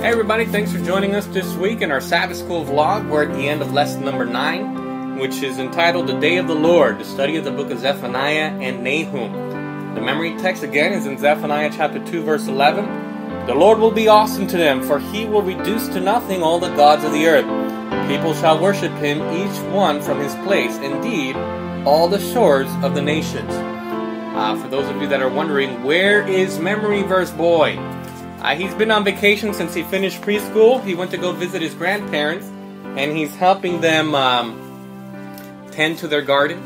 Hey everybody, thanks for joining us this week in our Sabbath School vlog. We're at the end of lesson number 9, which is entitled The Day of the Lord, the study of the book of Zephaniah and Nahum. The memory text again is in Zephaniah chapter 2 verse 11. The Lord will be awesome to them, for he will reduce to nothing all the gods of the earth. People shall worship him, each one from his place, indeed, all the shores of the nations. For those of you that are wondering, where is Memory Verse Boy? He's been on vacation since he finished preschool. He went to go visit his grandparents, and he's helping them tend to their garden.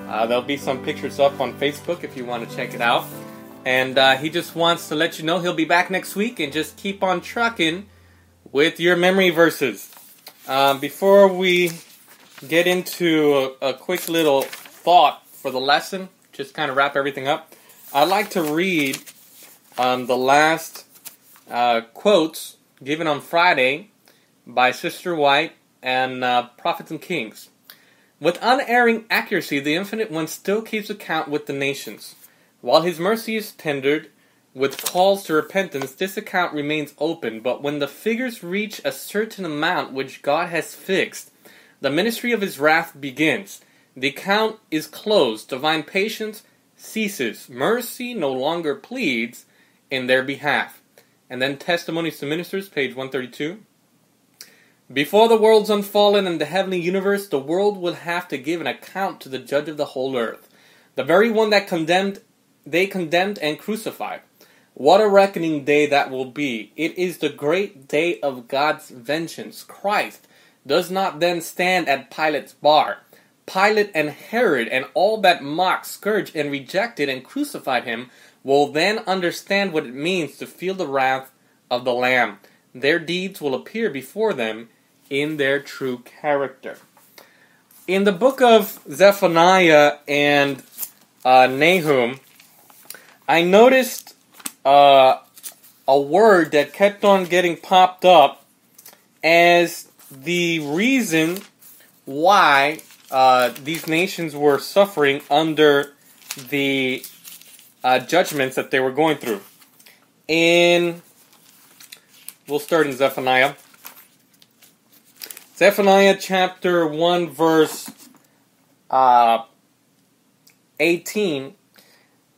There'll be some pictures up on Facebook if you want to check it out. And he just wants to let you know he'll be back next week, and just keep on trucking with your memory verses. Before we get into a quick little thought for the lesson, just kind of wrap everything up, I'd like to read the last quotes given on Friday by Sister White and Prophets and Kings. With unerring accuracy, the Infinite One still keeps account with the nations. While his mercy is tendered with calls to repentance, this account remains open, but when the figures reach a certain amount which God has fixed, the ministry of his wrath begins. The account is closed. Divine patience ceases. Mercy no longer pleads in their behalf. And then Testimonies to Ministers, page 132. Before the world's unfallen and the heavenly universe, the world will have to give an account to the judge of the whole earth, the very one that they condemned and crucified. What a reckoning day that will be. It is the great day of God's vengeance. Christ does not then stand at Pilate's bar. Pilate and Herod and all that mocked, scourged, and rejected and crucified him will then understand what it means to feel the wrath of the Lamb. Their deeds will appear before them in their true character. In the book of Zephaniah and Nahum, I noticed a word that kept on getting popped up as the reason why these nations were suffering under the judgments that they were going through. We'll start in Zephaniah. Zephaniah chapter 1 verse 18.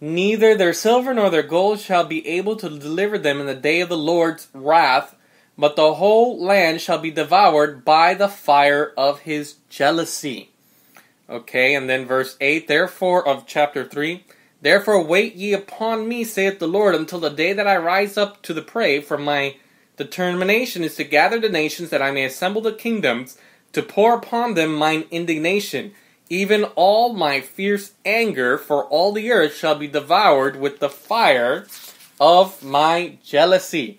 Neither their silver nor their gold shall be able to deliver them in the day of the Lord's wrath, but the whole land shall be devoured by the fire of his jealousy. Okay, and then verse 8, therefore, of chapter 3, therefore wait ye upon me, saith the Lord, until the day that I rise up to the prey, for my determination is to gather the nations, that I may assemble the kingdoms, to pour upon them mine indignation. Even all my fierce anger for all the earth shall be devoured with the fire of my jealousy.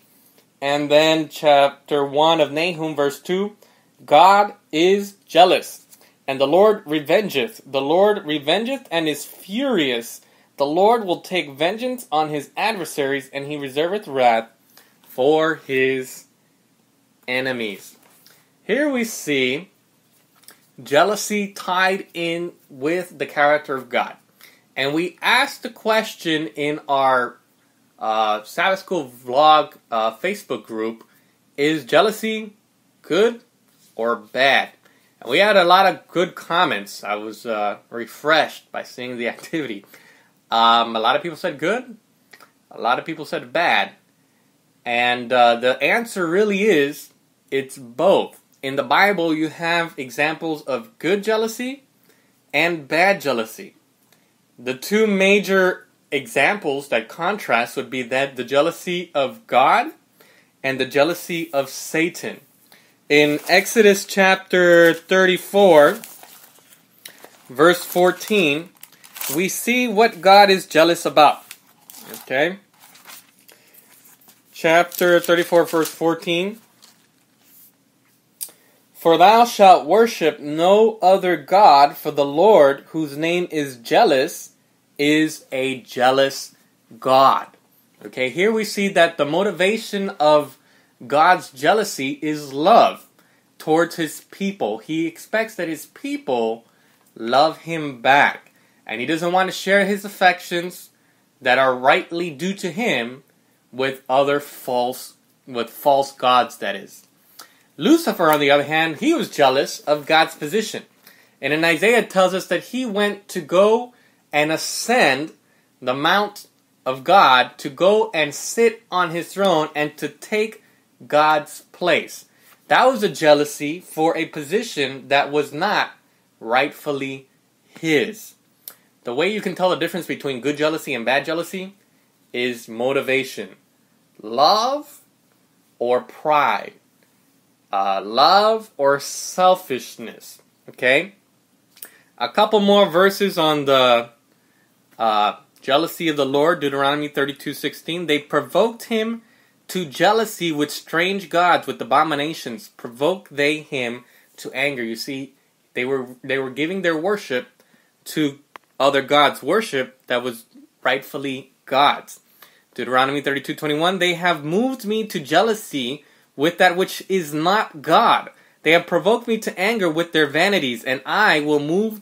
And then chapter 1 of Nahum, verse 2, God is jealous, and the Lord revengeth. The Lord revengeth and is furious. The Lord will take vengeance on his adversaries, and he reserveth wrath for his enemies. Here we see jealousy tied in with the character of God. And we asked the question in our Sabbath School vlog Facebook group, is jealousy good or bad? And we had a lot of good comments. I was refreshed by seeing the activity. A lot of people said good. A lot of people said bad. And the answer really is, it's both. In the Bible, you have examples of good jealousy and bad jealousy. The two major examples that contrast would be that the jealousy of God and the jealousy of Satan. In Exodus chapter 34, verse 14, we see what God is jealous about. Okay? Chapter 34, verse 14. For thou shalt worship no other God, for the Lord, whose name is jealous, is a jealous God. Okay, here we see that the motivation of God's jealousy is love towards his people. He expects that his people love him back. And he doesn't want to share his affections that are rightly due to him with other false with false gods, that is. Lucifer, on the other hand, he was jealous of God's position. And in Isaiah it tells us that he went to go and ascend the mount of God, to go and sit on his throne and to take God's place. That was a jealousy for a position that was not rightfully his. The way you can tell the difference between good jealousy and bad jealousy is motivation. Love or pride. Love or selfishness. Okay? A couple more verses on the jealousy of the Lord. Deuteronomy 32:16. They provoked him to jealousy with strange gods, with abominations. Provoke they him to anger. You see, they were giving their worship to other gods. Worship that was rightfully God's. Deuteronomy 32:21. They have moved me to jealousy with that which is not God. They have provoked me to anger with their vanities, and I will move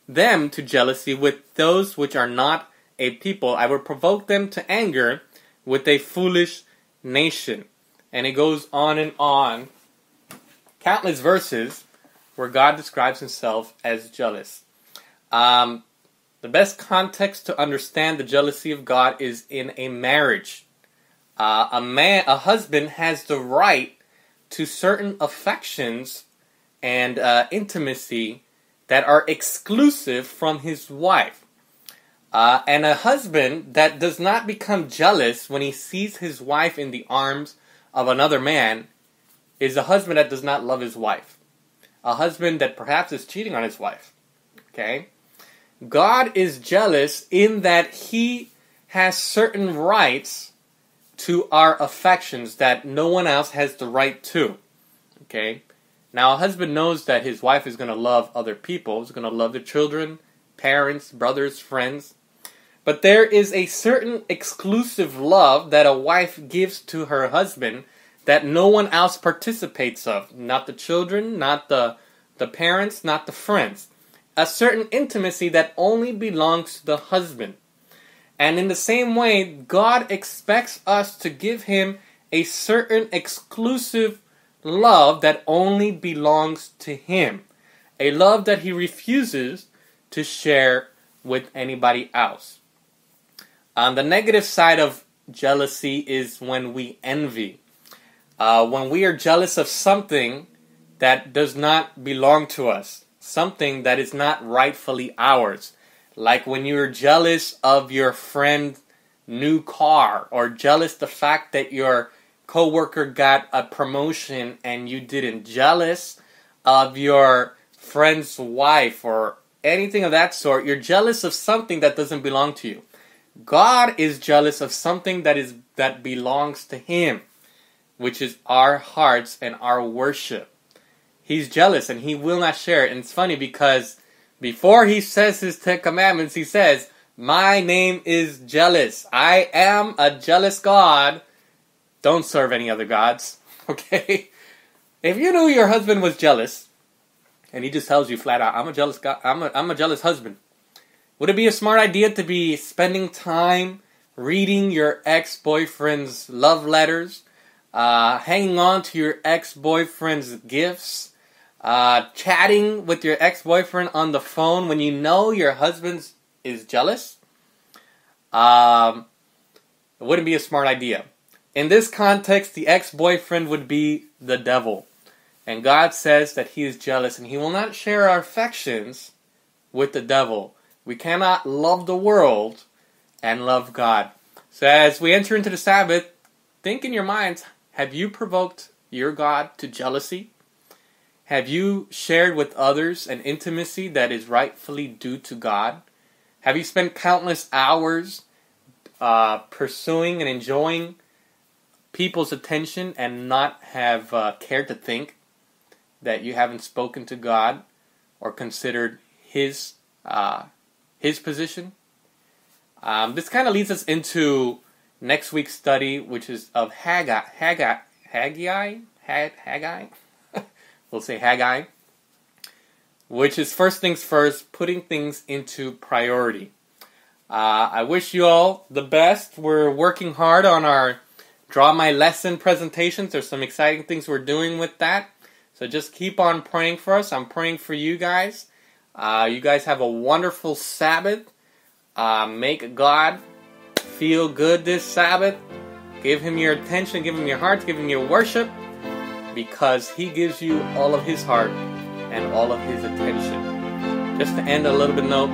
them to jealousy with those which are not a people. I will provoke them to anger with a foolish nation. And it goes on and on. Countless verses where God describes himself as jealous. The best context to understand the jealousy of God is in a marriage. A husband has the right to certain affections and intimacy that are exclusive from his wife. And a husband that does not become jealous when he sees his wife in the arms of another man is a husband that does not love his wife. A husband that perhaps is cheating on his wife. Okay? God is jealous in that he has certain rights to our affections that no one else has the right to. Okay? Now, a husband knows that his wife is going to love other people. He's going to love the children, parents, brothers, friends. But there is a certain exclusive love that a wife gives to her husband that no one else participates of. Not the children, not the parents, not the friends. A certain intimacy that only belongs to the husband. And in the same way, God expects us to give him a certain exclusive love that only belongs to him. A love that he refuses to share with anybody else. The negative side of jealousy is when we envy. When we are jealous of something that does not belong to us. Something that is not rightfully ours. Like when you're jealous of your friend's new car, or jealous the fact that your coworker got a promotion and you didn't. Jealous of your friend's wife or anything of that sort. You're jealous of something that doesn't belong to you. God is jealous of something that belongs to him, which is our hearts and our worship. He's jealous and he will not share it. And it's funny because before he says his 10 commandments, he says, my name is jealous. I am a jealous God. Don't serve any other gods. Okay? If you knew your husband was jealous, and he just tells you flat out, I'm a jealous God, I'm a jealous husband. Would it be a smart idea to be spending time reading your ex-boyfriend's love letters, hanging on to your ex-boyfriend's gifts, chatting with your ex-boyfriend on the phone when you know your husband is jealous? It wouldn't be a smart idea. In this context, the ex-boyfriend would be the devil. And God says that he is jealous and he will not share our affections with the devil. We cannot love the world and love God. So as we enter into the Sabbath, think in your minds, have you provoked your God to jealousy? Have you shared with others an intimacy that is rightfully due to God? Have you spent countless hours pursuing and enjoying people's attention and not have cared to think that you haven't spoken to God or considered His position? This kind of leads us into next week's study, which is of Haggai. We'll say Haggai, which is first things first, putting things into priority. I wish you all the best. We're working hard on our draw my lesson presentations. There's some exciting things we're doing with that. So just keep on praying for us. I'm praying for you guys. You guys have a wonderful Sabbath. Make God feel good this Sabbath. Give Him your attention, give Him your heart, give Him your worship, because He gives you all of His heart and all of His attention. Just to end a little note,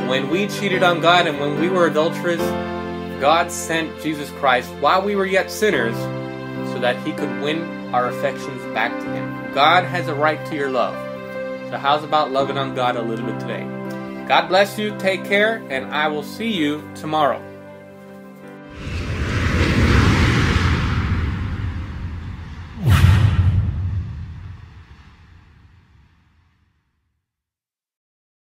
when we cheated on God and when we were adulterous, God sent Jesus Christ while we were yet sinners so that He could win our affections back to Him. God has a right to your love. So how's about loving on God a little bit today? God bless you, take care, and I will see you tomorrow.